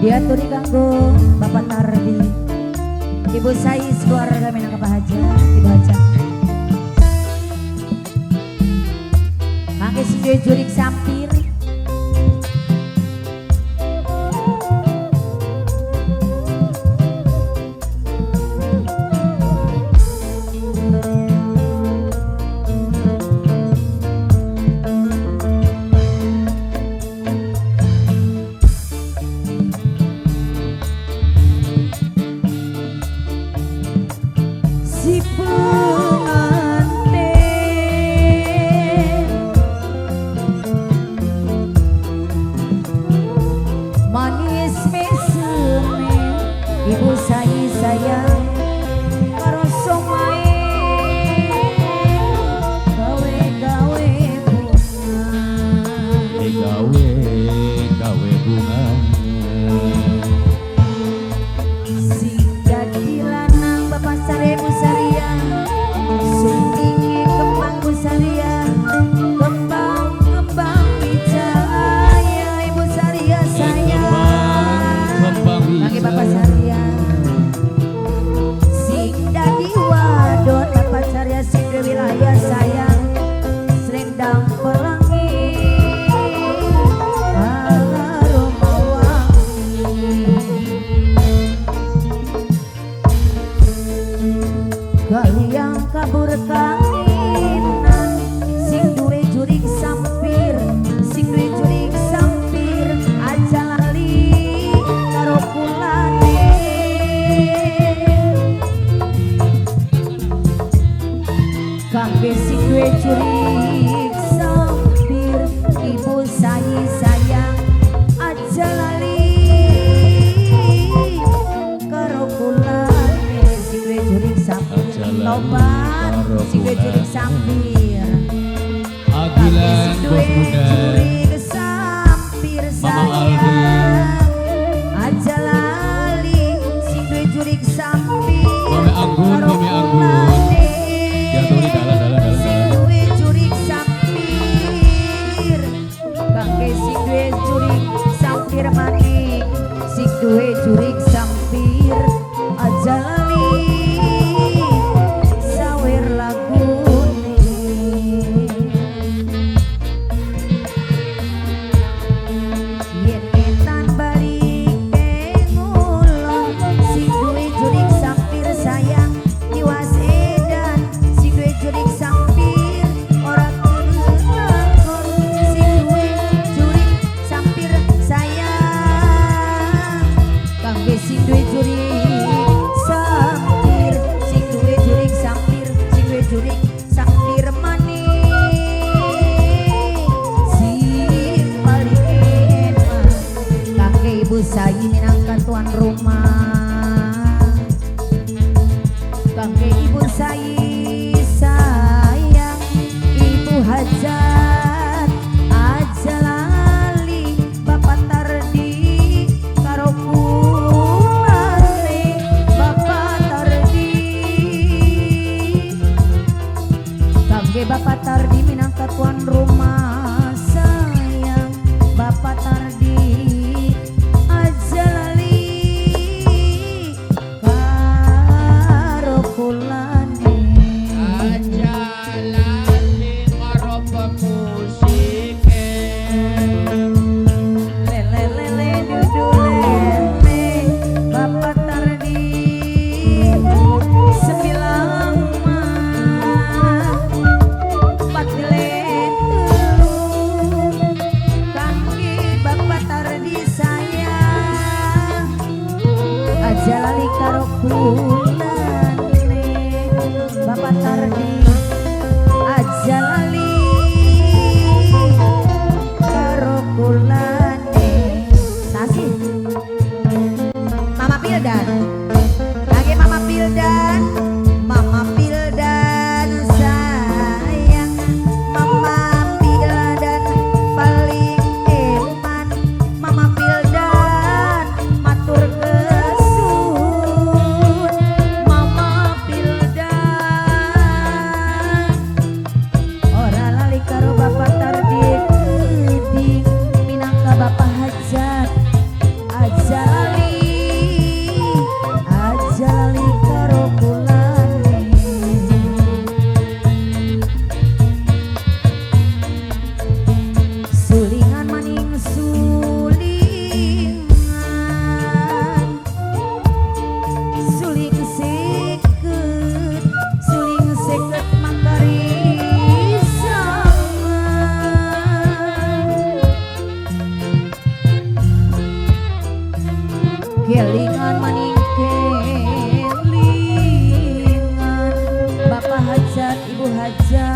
Diaturi kanggo Bapak Tardi, Ibu Sais keluarga Minangkabau Haja, Ibu Haja. Mangke sing jurik sampir. Si pengantin manis mesem Ibu sayang karo somae gawe bunga sing dadi lanang Bapak Sarebu Sarian sundingi kembang Sarian kembang wijaya Ibu Saria sayang bagi Bapak Sarian sing dadi wadon Bapak Saria sing di wilayah sayang selendang pelangi aroma wangi kaliang kabur kanginan sing duwe jurik sampir aja lali karo kulane kangge sing duwe jurik sampir Ibu sayang aja lali karo kulane sing duwe jurik sampir tobat sing duwe jurik sampir Agilan bos muda Mama Aldi aja lali sing duwe jurik sampir Mame Anggun Diaturi dalan sing duwe jurik sampir kangge sing duwe jurik sampir manik sing duwe jurik sampir aja lali sawer lagune yen etan balik ngulon sing duwe jurik sampir sayang tiwas edan sing duwe jurik sampir ora kelakon sing duwe jurik sampir sayang kangge kelingan maning kelingan Bapak hajat Ibu hajat